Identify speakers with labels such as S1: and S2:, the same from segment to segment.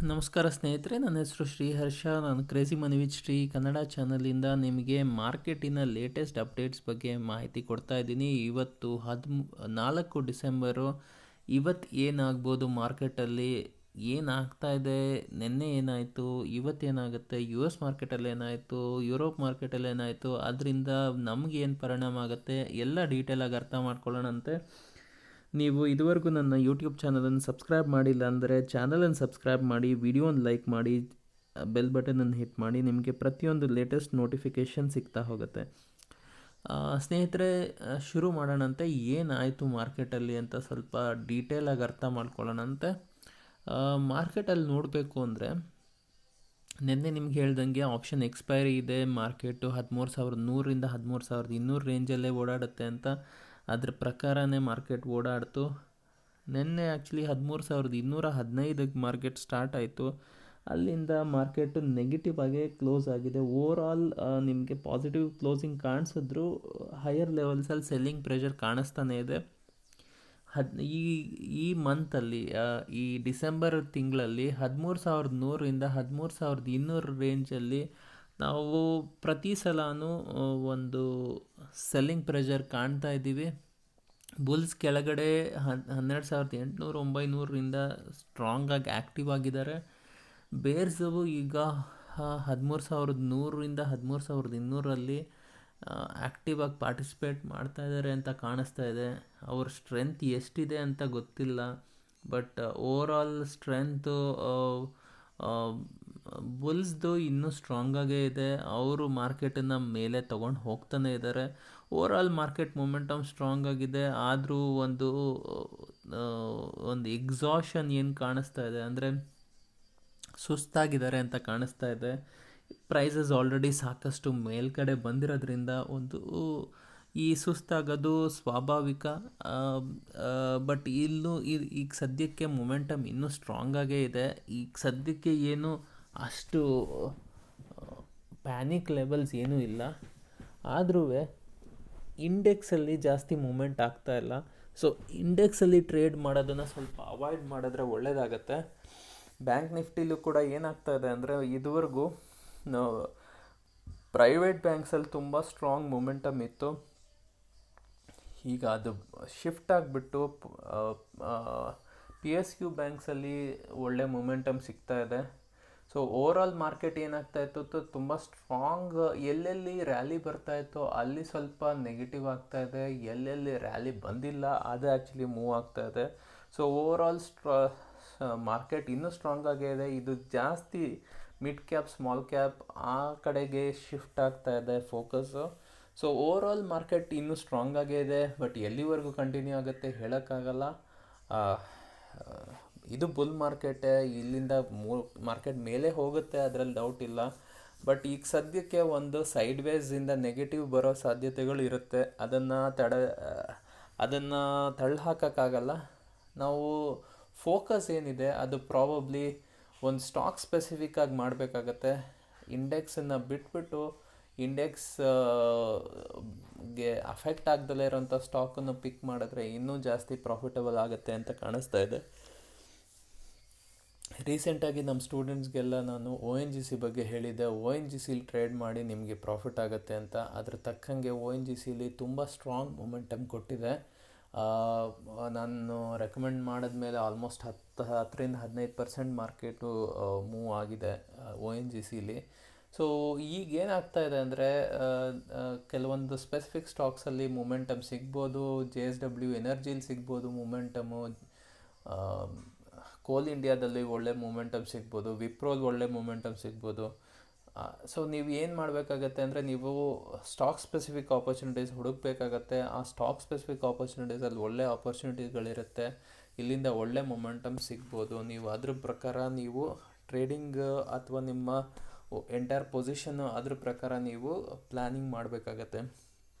S1: ನಮಸ್ಕಾರ ಸ್ನೇಹಿತರೆ, ನನ್ನ ಹೆಸರು ಶ್ರೀಹರ್ಷ. ನಾನು crazy money with Sri Kannada ಚಾನಲಿಂದ ನಿಮಗೆ ಮಾರ್ಕೆಟಿನ ಲೇಟೆಸ್ಟ್ ಅಪ್ಡೇಟ್ಸ್ ಬಗ್ಗೆ ಮಾಹಿತಿ ಕೊಡ್ತಾ ಇದ್ದೀನಿ. ಇವತ್ತು 4 ಡಿಸೆಂಬರು. ಇವತ್ತು ಏನಾಗ್ಬೋದು ಮಾರ್ಕೆಟಲ್ಲಿ, ಏನಾಗ್ತಾ ಇದೆ, ನಿನ್ನೆ ಏನಾಯಿತು, ಇವತ್ತೇನಾಗುತ್ತೆ, ಯು ಎಸ್ ಮಾರ್ಕೆಟಲ್ಲಿ ಏನಾಯಿತು, ಯುರೋಪ್ ಮಾರ್ಕೆಟಲ್ಲಿ ಏನಾಯಿತು, ಅದರಿಂದ ನಮಗೇನು ಪರಿಣಾಮ ಆಗುತ್ತೆ ಎಲ್ಲ ಡೀಟೇಲಾಗಿ ಅರ್ಥ ಮಾಡ್ಕೊಳ್ಳೋಣಂತೆ. ನೀವು ಇದುವರೆಗೂ ನನ್ನ ಯೂಟ್ಯೂಬ್ ಚಾನಲನ್ನು ಸಬ್ಸ್ಕ್ರೈಬ್ ಮಾಡಿಲ್ಲ ಅಂದರೆ ಚಾನಲನ್ನು ಸಬ್ಸ್ಕ್ರೈಬ್ ಮಾಡಿ, ವಿಡಿಯೋನ ಲೈಕ್ ಮಾಡಿ, ಬೆಲ್ ಬಟನನ್ನು ಹಿಟ್ ಮಾಡಿ. ನಿಮಗೆ ಪ್ರತಿಯೊಂದು ಲೇಟೆಸ್ಟ್ ನೋಟಿಫಿಕೇಷನ್ ಸಿಗ್ತಾ ಹೋಗುತ್ತೆ. ಸ್ನೇಹಿತರೆ, ಶುರು ಮಾಡೋಣಂತೆ. ಏನಾಯಿತು ಮಾರ್ಕೆಟಲ್ಲಿ ಅಂತ ಸ್ವಲ್ಪ ಡೀಟೇಲಾಗಿ ಅರ್ಥ ಮಾಡ್ಕೊಳ್ಳೋಣಂತೆ. ಮಾರ್ಕೆಟಲ್ಲಿ ನೋಡಬೇಕು ಅಂದರೆ, ನಿನ್ನೆ ನಿಮ್ಗೆ ಹೇಳ್ದಂಗೆ ಆಪ್ಷನ್ ಎಕ್ಸ್ಪೈರಿ ಇದೆ. ಮಾರ್ಕೆಟು 13,100ರಿಂದ 13,200 ರೇಂಜಲ್ಲೇ ಓಡಾಡುತ್ತೆ ಅಂತ. ಅದ್ರ ಪ್ರಕಾರನೇ ಮಾರ್ಕೆಟ್ ಓಡಾಡ್ತು. ನಿನ್ನೆ ಆ್ಯಕ್ಚುಲಿ 13,215ಕ್ಕೆ ಮಾರ್ಕೆಟ್ ಸ್ಟಾರ್ಟ್ ಆಯಿತು. ಅಲ್ಲಿಂದ ಮಾರ್ಕೆಟು ನೆಗೆಟಿವ್ ಆಗೇ ಕ್ಲೋಸ್ ಆಗಿದೆ. ಓವರಾಲ್ ನಿಮಗೆ ಪಾಸಿಟಿವ್ ಕ್ಲೋಸಿಂಗ್ ಕಾಣಿಸಿದ್ರು ಹೈಯರ್ ಲೆವೆಲ್ಸಲ್ಲಿ ಸೆಲ್ಲಿಂಗ್ ಪ್ರೆಷರ್ ಕಾಣಿಸ್ತಾನೆ ಇದೆ. ಈ ಮಂತಲ್ಲಿ, ಈ ಡಿಸೆಂಬರ್ ತಿಂಗಳಲ್ಲಿ 13,100ರಿಂದ 13,200 ರೇಂಜಲ್ಲಿ ನಾವು ಪ್ರತಿ ಸಲನೂ ಒಂದು ಸೆಲ್ಲಿಂಗ್ ಪ್ರೆಷರ್ ಕಾಣ್ತಾ ಇದ್ದೀವಿ. ಬುಲ್ಸ್ ಕೆಳಗಡೆ 12,800-900ರಿಂದ ಸ್ಟ್ರಾಂಗಾಗಿ ಆ್ಯಕ್ಟಿವ್ ಆಗಿದ್ದಾರೆ. ಬೇರ್ಸವು ಈಗ 13,100ರಿಂದ 13,200ರಲ್ಲಿ ಆ್ಯಕ್ಟಿವ್ ಆಗಿ ಪಾರ್ಟಿಸಿಪೇಟ್ ಮಾಡ್ತಾ ಇದ್ದಾರೆ ಅಂತ ಕಾಣಿಸ್ತಾ ಇದೆ. ಅವ್ರ ಸ್ಟ್ರೆಂತ್ ಎಷ್ಟಿದೆ ಅಂತ ಗೊತ್ತಿಲ್ಲ, ಬಟ್ ಓವರಾಲ್ ಸ್ಟ್ರೆಂತು ಬುಲ್ಸ್ದು ಇನ್ನೂ ಸ್ಟ್ರಾಂಗಾಗೇ ಇದೆ. ಅವರು ಮಾರ್ಕೆಟನ್ನು ಮೇಲೆ ತೊಗೊಂಡು ಹೋಗ್ತಾನೆ ಇದ್ದಾರೆ. ಓವರಾಲ್ ಮಾರ್ಕೆಟ್ ಮೊಮೆಂಟಮ್ ಸ್ಟ್ರಾಂಗ್ ಆಗಿದೆ. ಆದರೂ ಒಂದು ಎಕ್ಸಾಷನ್ ಏನು ಕಾಣಿಸ್ತಾ ಇದೆ ಅಂದರೆ, ಸುಸ್ತಾಗಿದ್ದಾರೆ ಅಂತ ಕಾಣಿಸ್ತಾ ಇದೆ. ಪ್ರೈಸಸ್ ಆಲ್ರೆಡಿ ಸಾಕಷ್ಟು ಮೇಲ್ಗಡೆ ಬಂದಿರೋದ್ರಿಂದ ಈ ಸುಸ್ತಾಗೋದು ಸ್ವಾಭಾವಿಕ. ಬಟ್ ಈಗ ಸದ್ಯಕ್ಕೆ ಮೊಮೆಂಟಮ್ ಇನ್ನೂ ಸ್ಟ್ರಾಂಗಾಗೇ ಇದೆ. ಈಗ ಸದ್ಯಕ್ಕೆ ಏನು ಅಷ್ಟು ಪ್ಯಾನಿಕ್ ಲೆವೆಲ್ಸ್ ಏನೂ ಇಲ್ಲ. ಆದರೂ ಇಂಡೆಕ್ಸಲ್ಲಿ ಜಾಸ್ತಿ ಮೂಮೆಂಟ್ ಆಗ್ತಾ ಇಲ್ಲ. ಸೊ ಇಂಡೆಕ್ಸಲ್ಲಿ ಟ್ರೇಡ್ ಮಾಡೋದನ್ನು ಸ್ವಲ್ಪ ಅವಾಯ್ಡ್ ಮಾಡಿದ್ರೆ ಒಳ್ಳೆಯದಾಗತ್ತೆ. ಬ್ಯಾಂಕ್ ನಿಫ್ಟಿಲೂ ಕೂಡ ಏನಾಗ್ತಾ ಇದೆ ಅಂದರೆ, ಇದುವರೆಗೂ ಪ್ರೈವೇಟ್ ಬ್ಯಾಂಕ್ಸಲ್ಲಿ ತುಂಬ ಸ್ಟ್ರಾಂಗ್ ಮೊಮೆಂಟಮ್ ಇತ್ತು. ಈಗ ಅದು ಶಿಫ್ಟ್ ಆಗಿಬಿಟ್ಟು PSU ಬ್ಯಾಂಕ್ಸಲ್ಲಿ ಒಳ್ಳೆ ಮೊಮೆಂಟಮ್ ಸಿಗ್ತಾ ಇದೆ. ಸೊ ಓವರಾಲ್ ಮಾರ್ಕೆಟ್ ಏನಾಗ್ತಾ ಇತ್ತು, ತುಂಬ ಸ್ಟ್ರಾಂಗ್, ಎಲ್ಲೆಲ್ಲಿ ರ್ಯಾಲಿ ಬರ್ತಾ ಇತ್ತು ಅಲ್ಲಿ ಸ್ವಲ್ಪ ನೆಗೆಟಿವ್ ಆಗ್ತಾ ಇದೆ. ಎಲ್ಲೆಲ್ಲಿ ರ್ಯಾಲಿ ಬಂದಿಲ್ಲ ಅದು ಆ್ಯಕ್ಚುಲಿ ಮೂವ್ ಆಗ್ತಾ ಇದೆ. ಸೊ ಓವರಾಲ್ ಮಾರ್ಕೆಟ್ ಇನ್ನೂ ಸ್ಟ್ರಾಂಗ್ ಆಗೇ ಇದೆ. ಇದು ಜಾಸ್ತಿ ಮಿಡ್ ಕ್ಯಾಪ್, ಸ್ಮಾಲ್ ಕ್ಯಾಪ್ ಆ ಕಡೆಗೆ ಶಿಫ್ಟ್ ಆಗ್ತಾ ಇದೆ ಫೋಕಸ್ಸು. ಸೊ ಓವರಾಲ್ ಮಾರ್ಕೆಟ್ ಇನ್ನೂ ಸ್ಟ್ರಾಂಗ್ ಆಗೇ ಇದೆ. ಬಟ್ ಎಲ್ಲಿವರೆಗೂ ಕಂಟಿನ್ಯೂ ಆಗುತ್ತೆ ಹೇಳೋಕ್ಕಾಗಲ್ಲ. ಇದು ಬುಲ್ ಮಾರ್ಕೆಟೇ. ಇಲ್ಲಿಂದ ಮಾರ್ಕೆಟ್ ಮೇಲೆ ಹೋಗುತ್ತೆ, ಅದರಲ್ಲಿ ಡೌಟ್ ಇಲ್ಲ. ಬಟ್ ಈಗ ಸದ್ಯಕ್ಕೆ ಒಂದು ಸೈಡ್ ವೇಸಿಂದ ನೆಗೆಟಿವ್ ಬರೋ ಸಾಧ್ಯತೆಗಳು ಇರುತ್ತೆ. ಅದನ್ನು ತಳ್ಳಿ ನಾವು ಫೋಕಸ್ ಏನಿದೆ ಅದು ಪ್ರಾಬಬ್ಲಿ ಒಂದು ಸ್ಟಾಕ್ ಸ್ಪೆಸಿಫಿಕ್ ಆಗಿ ಮಾಡಬೇಕಾಗತ್ತೆ. ಇಂಡೆಕ್ಸನ್ನು ಬಿಟ್ಬಿಟ್ಟು ಇಂಡೆಕ್ಸ್ಗೆ ಅಫೆಕ್ಟ್ ಆಗ್ದಲೇ ಇರೋಂಥ ಸ್ಟಾಕನ್ನು ಪಿಕ್ ಮಾಡಿದ್ರೆ ಇನ್ನೂ ಜಾಸ್ತಿ ಪ್ರಾಫಿಟಬಲ್ ಆಗುತ್ತೆ ಅಂತ ಕಾಣಿಸ್ತಾ ಇದೆ. ರೀಸೆಂಟಾಗಿ ನಮ್ಮ ಸ್ಟೂಡೆಂಟ್ಸ್ಗೆಲ್ಲ ನಾನು ONGC ಬಗ್ಗೆ ಹೇಳಿದ್ದೆ. ONGCಲಿ ಟ್ರೇಡ್ ಮಾಡಿ ನಿಮಗೆ ಪ್ರಾಫಿಟ್ ಆಗುತ್ತೆ ಅಂತ. ಅದ್ರ ತಕ್ಕಂಗೆ ONGCಲಿ ತುಂಬ ಸ್ಟ್ರಾಂಗ್ ಮೊಮೆಂಟಮ್ ಕೊಟ್ಟಿದೆ. ನಾನು ರೆಕಮೆಂಡ್ ಮಾಡಿದ್ಮೇಲೆ ಆಲ್ಮೋಸ್ಟ್ 10-15% ಮಾರ್ಕೆಟು ಮೂವ್ ಆಗಿದೆ ONGCಲಿ. ಸೊ ಈಗ ಏನಾಗ್ತಾ ಇದೆ ಅಂದರೆ, ಕೆಲವೊಂದು ಸ್ಪೆಸಿಫಿಕ್ ಸ್ಟಾಕ್ಸಲ್ಲಿ ಮೊಮೆಂಟಮ್ ಸಿಗ್ಬೋದು. JSW ಎನರ್ಜಿಲಿ ಸಿಗ್ಬೋದು ಮೊಮೆಂಟಮು. ಕೋಲ್ ಇಂಡಿಯಾದಲ್ಲಿ ಒಳ್ಳೆ ಮೊಮೆಂಟಮ್ ಸಿಗ್ಬೋದು. ವಿಪ್ರೋಲ್ ಒಳ್ಳೆ ಮೊಮೆಂಟಮ್ ಸಿಗ್ಬೋದು. ಸೊ ನೀವು ಏನು ಮಾಡಬೇಕಾಗತ್ತೆ ಅಂದರೆ, ನೀವು ಸ್ಟಾಕ್ ಸ್ಪೆಸಿಫಿಕ್ ಆಪರ್ಚುನಿಟೀಸ್ ಹುಡುಕಬೇಕಾಗತ್ತೆ. ಆ ಸ್ಟಾಕ್ ಸ್ಪೆಸಿಫಿಕ್ ಆಪರ್ಚುನಿಟೀಸಲ್ಲಿ ಒಳ್ಳೆ ಆಪರ್ಚುನಿಟೀಸ್ಗಳಿರುತ್ತೆ. ಇಲ್ಲಿಂದ ಒಳ್ಳೆ ಮೊಮೆಂಟಮ್ ಸಿಗ್ಬೋದು. ನೀವು ಅದ್ರ ಪ್ರಕಾರ ನೀವು ಟ್ರೇಡಿಂಗ್ ಅಥವಾ ನಿಮ್ಮ ಎಂಟೈರ್ ಪೊಸಿಷನ್ನು ಅದ್ರ ಪ್ರಕಾರ ನೀವು ಪ್ಲ್ಯಾನಿಂಗ್ ಮಾಡಬೇಕಾಗತ್ತೆ.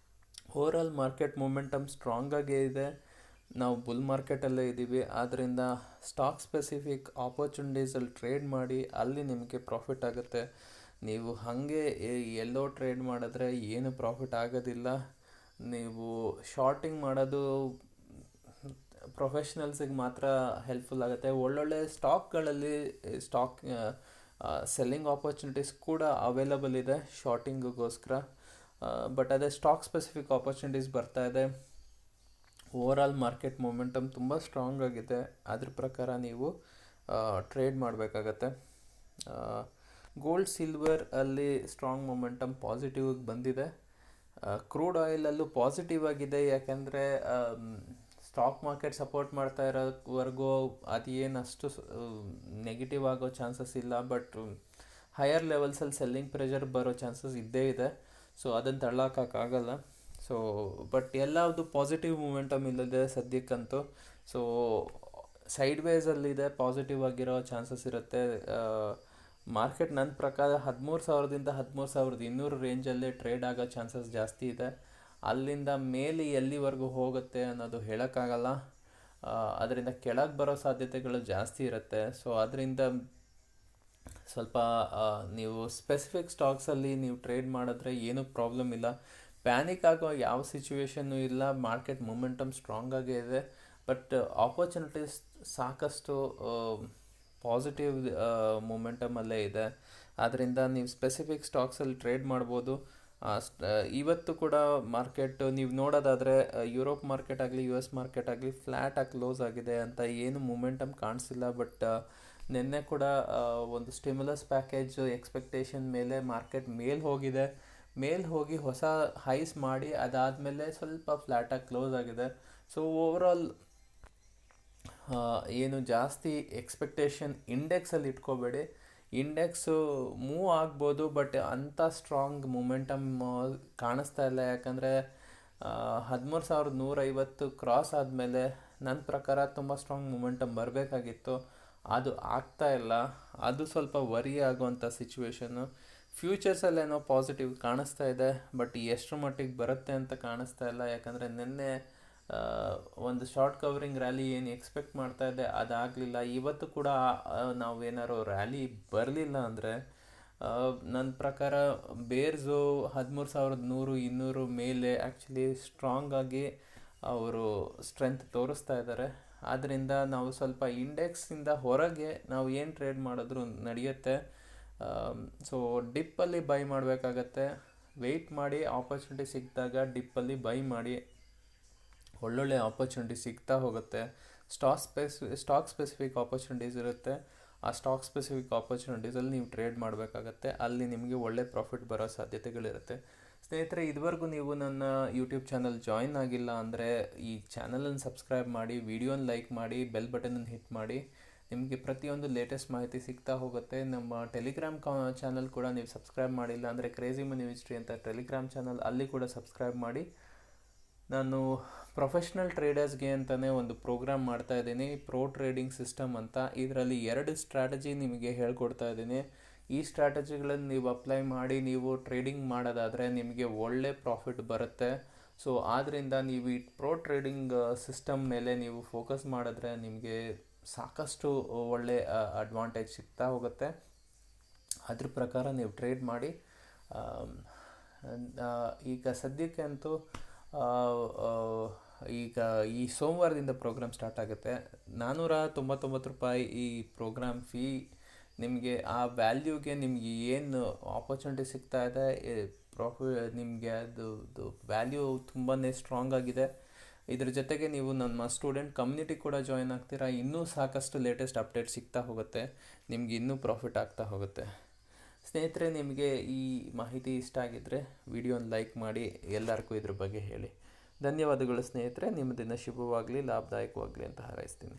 S1: ಓವರಾಲ್ ಮಾರ್ಕೆಟ್ ಮೊಮೆಂಟಮ್ ಸ್ಟ್ರಾಂಗಾಗೇ ಇದೆ. ನಾವು ಬುಲ್ ಮಾರ್ಕೆಟಲ್ಲೇ ಇದ್ದೀವಿ. ಆದ್ದರಿಂದ ಸ್ಟಾಕ್ ಸ್ಪೆಸಿಫಿಕ್ ಆಪರ್ಚುನಿಟೀಸಲ್ಲಿ ಟ್ರೇಡ್ ಮಾಡಿ, ಅಲ್ಲಿ ನಿಮಗೆ ಪ್ರಾಫಿಟ್ ಆಗುತ್ತೆ. ನೀವು ಹಾಗೆ ಎಲ್ಲೋ ಟ್ರೇಡ್ ಮಾಡಿದ್ರೆ ಏನು ಪ್ರಾಫಿಟ್ ಆಗೋದಿಲ್ಲ. ನೀವು ಶಾರ್ಟಿಂಗ್ ಮಾಡೋದು ಪ್ರೊಫೆಷ್ನಲ್ಸಿಗೆ ಮಾತ್ರ ಹೆಲ್ಪ್ಫುಲ್ ಆಗುತ್ತೆ. ಒಳ್ಳೊಳ್ಳೆ ಸ್ಟಾಕ್ಗಳಲ್ಲಿ ಸ್ಟಾಕ್ ಸೆಲ್ಲಿಂಗ್ ಆಪರ್ಚುನಿಟೀಸ್ ಕೂಡ ಅವೈಲಬಲ್ ಇದೆ ಶಾರ್ಟಿಂಗಿಗೋಸ್ಕರ. ಬಟ್ ಅದೇ ಸ್ಟಾಕ್ ಸ್ಪೆಸಿಫಿಕ್ ಆಪರ್ಚುನಿಟೀಸ್ ಬರ್ತಾ ಇದೆ. ಓವರಾಲ್ ಮಾರ್ಕೆಟ್ ಮೊಮೆಂಟಮ್ ತುಂಬ ಸ್ಟ್ರಾಂಗ್ ಆಗಿದೆ. ಅದ್ರ ಪ್ರಕಾರ ನೀವು ಟ್ರೇಡ್ ಮಾಡಬೇಕಾಗತ್ತೆ. ಗೋಲ್ಡ್ ಸಿಲ್ವರ್ ಅಲ್ಲಿ ಸ್ಟ್ರಾಂಗ್ ಮೊಮೆಂಟಮ್ ಪಾಸಿಟಿವ್ ಬಂದಿದೆ. ಕ್ರೂಡ್ ಆಯಿಲಲ್ಲೂ ಪಾಸಿಟಿವ್ ಆಗಿದೆ, ಯಾಕೆಂದರೆ ಸ್ಟಾಕ್ ಮಾರ್ಕೆಟ್ ಸಪೋರ್ಟ್ ಮಾಡ್ತಾ ಇರೋವರೆಗೂ ಅದೇನು ಅಷ್ಟು ನೆಗೆಟಿವ್ ಆಗೋ ಚಾನ್ಸಸ್ ಇಲ್ಲ. ಬಟ್ ಹೈಯರ್ ಲೆವೆಲ್ಸಲ್ಲಿ ಸೆಲ್ಲಿಂಗ್ ಪ್ರೆಷರ್ ಬರೋ ಚಾನ್ಸಸ್ ಇದ್ದೇ ಇದೆ. ಸೊ ಅದನ್ನು ತಳ್ಳೋಕ್ಕಾಗಲ್ಲ. ಸೊ ಬಟ್ ಎಲ್ಲದು ಪಾಸಿಟಿವ್ ಮೂಮೆಂಟಮ್ ಇಲ್ಲದೆ ಸದ್ಯಕ್ಕಂತೂ. ಸೊ ಸೈಡ್ ವೇಸಲ್ಲಿದೆ, ಪಾಸಿಟಿವ್ ಆಗಿರೋ ಚಾನ್ಸಸ್ ಇರುತ್ತೆ. ಮಾರ್ಕೆಟ್ ನನ್ನ ಪ್ರಕಾರ 13,000ದಿಂದ 13,200 ರೇಂಜಲ್ಲೇ ಟ್ರೇಡ್ ಆಗೋ ಚಾನ್ಸಸ್ ಜಾಸ್ತಿ ಇದೆ. ಅಲ್ಲಿಂದ ಮೇಲೆ ಎಲ್ಲಿವರೆಗೂ ಹೋಗುತ್ತೆ ಅನ್ನೋದು ಹೇಳೋಕ್ಕಾಗಲ್ಲ. ಅದರಿಂದ ಕೆಳಗೆ ಬರೋ ಸಾಧ್ಯತೆಗಳು ಜಾಸ್ತಿ ಇರುತ್ತೆ. ಸೊ ಅದರಿಂದ ಸ್ವಲ್ಪ ನೀವು ಸ್ಪೆಸಿಫಿಕ್ ಸ್ಟಾಕ್ಸಲ್ಲಿ ನೀವು ಟ್ರೇಡ್ ಮಾಡಿದ್ರೆ ಏನೂ ಪ್ರಾಬ್ಲಮ್ ಇಲ್ಲ. ಪ್ಯಾನಿಕ್ ಆಗೋ ಯಾವ ಸಿಚುವೇಶನ್ನು ಇಲ್ಲ. ಮಾರ್ಕೆಟ್ ಮೊಮೆಂಟಮ್ ಸ್ಟ್ರಾಂಗ್ ಆಗೇ ಇದೆ. ಬಟ್ ಆಪರ್ಚುನಿಟೀಸ್ ಸಾಕಷ್ಟು ಪಾಸಿಟಿವ್ ಮೊಮೆಂಟಮಲ್ಲೇ ಇದೆ. ಆದ್ದರಿಂದ ನೀವು ಸ್ಪೆಸಿಫಿಕ್ ಸ್ಟಾಕ್ಸಲ್ಲಿ ಟ್ರೇಡ್ ಮಾಡ್ಬೋದು. ಇವತ್ತು ಕೂಡ ಮಾರ್ಕೆಟ್ ನೀವು ನೋಡೋದಾದರೆ ಯುರೋಪ್ ಮಾರ್ಕೆಟ್ ಆಗಲಿ ಯು ಎಸ್ ಮಾರ್ಕೆಟ್ ಆಗಲಿ ಫ್ಲ್ಯಾಟಾಗಿ ಕ್ಲೋಸ್ ಆಗಿದೆ ಅಂತ ಏನು ಮೊಮೆಂಟಮ್ ಕಾಣಿಸಿಲ್ಲ. ಬಟ್ ನಿನ್ನೆ ಕೂಡ ಒಂದು ಸ್ಟಿಮ್ಯುಲಸ್ ಪ್ಯಾಕೇಜ್ ಎಕ್ಸ್ಪೆಕ್ಟೇಷನ್ ಮೇಲೆ ಮಾರ್ಕೆಟ್ ಮೇಲೆ ಹೋಗಿ ಹೊಸ ಹೈಸ್ ಮಾಡಿ ಅದಾದಮೇಲೆ ಸ್ವಲ್ಪ ಫ್ಲ್ಯಾಟಾಗಿ ಕ್ಲೋಸ್ ಆಗಿದೆ. ಸೊ ಓವರಾಲ್ ಏನು ಜಾಸ್ತಿ ಎಕ್ಸ್ಪೆಕ್ಟೇಷನ್ ಇಂಡೆಕ್ಸಲ್ಲಿ ಇಟ್ಕೋಬೇಡಿ. ಇಂಡೆಕ್ಸು ಮೂವ್ ಆಗ್ಬೋದು, ಬಟ್ ಅಂಥ ಸ್ಟ್ರಾಂಗ್ ಮೊಮೆಂಟಮ್ ಕಾಣಿಸ್ತಾ ಇಲ್ಲ. ಯಾಕಂದರೆ 13,150 ಕ್ರಾಸ್ ಆದಮೇಲೆ ನನ್ನ ಪ್ರಕಾರ ತುಂಬ ಸ್ಟ್ರಾಂಗ್ ಮೊಮೆಂಟಮ್ ಬರಬೇಕಾಗಿತ್ತು. ಅದು ಆಗ್ತಾ ಇಲ್ಲ. ಅದು ಸ್ವಲ್ಪ ವರಿ ಆಗುವಂಥ ಸಿಚುವೇಶನ್ನು. ಫ್ಯೂಚರ್ಸಲ್ಲೇನೋ ಪಾಸಿಟಿವ್ ಕಾಣಿಸ್ತಾ ಇದೆ, ಬಟ್ ಎಷ್ಟರ ಮಟ್ಟಿಗೆ ಬರುತ್ತೆ ಅಂತ ಕಾಣಿಸ್ತಾ ಇಲ್ಲ. ಯಾಕಂದರೆ ನಿನ್ನೆ ಒಂದು ಶಾರ್ಟ್ ಕವರಿಂಗ್ ರ್ಯಾಲಿ ಏನು ಎಕ್ಸ್ಪೆಕ್ಟ್ ಮಾಡ್ತಾ ಇದ್ದೆ ಅದಾಗಲಿಲ್ಲ. ಇವತ್ತು ಕೂಡ ನಾವೇನಾರು ರ್ಯಾಲಿ ಬರಲಿಲ್ಲ ಅಂದರೆ ನನ್ನ ಪ್ರಕಾರ ಬೇರ್ಸು 13,100-200 ಮೇಲೆ ಆ್ಯಕ್ಚುಲಿ ಸ್ಟ್ರಾಂಗ್ ಆಗಿ ಅವರು ಸ್ಟ್ರೆಂತ್ ತೋರಿಸ್ತಾ ಇದ್ದಾರೆ. ಆದ್ದರಿಂದ ನಾವು ಸ್ವಲ್ಪ ಇಂಡೆಕ್ಸಿಂದ ಹೊರಗೆ ನಾವು ಏನು ಟ್ರೇಡ್ ಮಾಡಿದ್ರೂ ನಡೆಯುತ್ತೆ. ಸೊ ಡಿಪ್ಪಲ್ಲಿ ಬೈ ಮಾಡಬೇಕಾಗತ್ತೆ. ವೆಯ್ಟ್ ಮಾಡಿ, ಆಪರ್ಚುನಿಟಿ ಸಿಕ್ಕಿದಾಗ ಡಿಪ್ಪಲ್ಲಿ ಬೈ ಮಾಡಿ. ಒಳ್ಳೊಳ್ಳೆ ಆಪರ್ಚುನಿಟಿ ಸಿಗ್ತಾ ಹೋಗುತ್ತೆ. ಸ್ಟಾಕ್ ಸ್ಪೆಸಿಫಿಕ್ ಆಪರ್ಚುನಿಟೀಸ್ ಇರುತ್ತೆ. ಆ ಸ್ಟಾಕ್ ಸ್ಪೆಸಿಫಿಕ್ ಆಪರ್ಚುನಿಟೀಸಲ್ಲಿ ನೀವು ಟ್ರೇಡ್ ಮಾಡಬೇಕಾಗತ್ತೆ. ಅಲ್ಲಿ ನಿಮಗೆ ಒಳ್ಳೆ ಪ್ರಾಫಿಟ್ ಬರೋ ಸಾಧ್ಯತೆಗಳಿರುತ್ತೆ. ಸ್ನೇಹಿತರೆ, ಇದುವರೆಗೂ ನೀವು ನನ್ನ ಯೂಟ್ಯೂಬ್ ಚಾನಲ್ ಜಾಯಿನ್ ಆಗಿಲ್ಲ ಅಂದರೆ ಈ ಚಾನಲನ್ನು ಸಬ್ಸ್ಕ್ರೈಬ್ ಮಾಡಿ, ವಿಡಿಯೋನ ಲೈಕ್ ಮಾಡಿ, ಬೆಲ್ ಬಟನನ್ನು ಹಿಟ್ ಮಾಡಿ. ನಿಮಗೆ ಪ್ರತಿಯೊಂದು ಲೇಟೆಸ್ಟ್ ಮಾಹಿತಿ ಸಿಗ್ತಾ ಹೋಗುತ್ತೆ. ನಮ್ಮ ಟೆಲಿಗ್ರಾಮ್ ಚಾನಲ್ ಕೂಡ ನೀವು ಸಬ್ಸ್ಕ್ರೈಬ್ ಮಾಡಿಲ್ಲ ಅಂದರೆ ಕ್ರೇಜಿ ಮನಿ ಹಿಸ್ಟ್ರಿ ಅಂತ ಟೆಲಿಗ್ರಾಮ್ ಚಾನಲ್, ಅಲ್ಲಿ ಕೂಡ ಸಬ್ಸ್ಕ್ರೈಬ್ ಮಾಡಿ. ನಾನು ಪ್ರೊಫೆಷ್ನಲ್ ಟ್ರೇಡರ್ಸ್ಗೆ ಅಂತಲೇ ಒಂದು ಪ್ರೋಗ್ರಾಮ್ ಮಾಡ್ತಾ ಇದ್ದೀನಿ, ಪ್ರೋ ಟ್ರೇಡಿಂಗ್ ಸಿಸ್ಟಮ್ ಅಂತ. ಇದರಲ್ಲಿ 2 ಸ್ಟ್ರಾಟಜಿ ನಿಮಗೆ ಹೇಳ್ಕೊಡ್ತಾ ಇದ್ದೀನಿ. ಈ ಸ್ಟ್ರಾಟಜಿಗಳನ್ನು ನೀವು ಅಪ್ಲೈ ಮಾಡಿ ನೀವು ಟ್ರೇಡಿಂಗ್ ಮಾಡೋದಾದರೆ ನಿಮಗೆ ಒಳ್ಳೆ ಪ್ರಾಫಿಟ್ ಬರುತ್ತೆ. ಸೊ ಆದ್ದರಿಂದ ನೀವು ಈ ಪ್ರೋ ಟ್ರೇಡಿಂಗ್ ಸಿಸ್ಟಮ್ ಮೇಲೆ ನೀವು ಫೋಕಸ್ ಮಾಡಿದ್ರೆ ನಿಮಗೆ ಸಾಕಷ್ಟು ಒಳ್ಳೆ ಅಡ್ವಾಂಟೇಜ್ ಸಿಗ್ತಾ ಹೋಗುತ್ತೆ. ಅದ್ರ ಪ್ರಕಾರ ನೀವು ಟ್ರೇಡ್ ಮಾಡಿ. ಈಗ ಸದ್ಯಕ್ಕೆ ಅಂತೂ ಈಗ ಈ ಸೋಮವಾರದಿಂದ ಪ್ರೋಗ್ರಾಮ್ ಸ್ಟಾರ್ಟ್ ಆಗುತ್ತೆ. 499 ರೂಪಾಯಿ ಈ ಪ್ರೋಗ್ರಾಮ್ ಫೀ. ನಿಮಗೆ ಆ ವ್ಯಾಲ್ಯೂಗೆ ನಿಮಗೆ ಏನು ಆಪರ್ಚುನಿಟಿ ಸಿಗ್ತಾ ಇದೆ, ನಿಮಗೆ ಅದು ವ್ಯಾಲ್ಯೂ ತುಂಬಾ ಸ್ಟ್ರಾಂಗ್ ಆಗಿದೆ. ಇದ್ರ ಜೊತೆಗೆ ನೀವು ನಮ್ಮ ಸ್ಟೂಡೆಂಟ್ ಕಮ್ಯುನಿಟಿ ಕೂಡ ಜಾಯಿನ್ ಆಗ್ತೀರಾ. ಇನ್ನೂ ಸಾಕಷ್ಟು ಲೇಟೆಸ್ಟ್ ಅಪ್ಡೇಟ್ ಸಿಗ್ತಾ ಹೋಗುತ್ತೆ. ನಿಮ್ಗೆ ಇನ್ನೂ ಪ್ರಾಫಿಟ್ ಆಗ್ತಾ ಹೋಗುತ್ತೆ. ಸ್ನೇಹಿತರೆ, ನಿಮಗೆ ಈ ಮಾಹಿತಿ ಇಷ್ಟ ಆಗಿದ್ದರೆ ವಿಡಿಯೋನ ಲೈಕ್ ಮಾಡಿ, ಎಲ್ಲರಿಗೂ ಇದ್ರ ಬಗ್ಗೆ ಹೇಳಿ. ಧನ್ಯವಾದಗಳು ಸ್ನೇಹಿತರೆ. ನಿಮ್ಮ ದಿನ ಶುಭವಾಗಲಿ, ಲಾಭದಾಯಕವಾಗಲಿ ಅಂತ ಹಾರೈಸ್ತೀನಿ.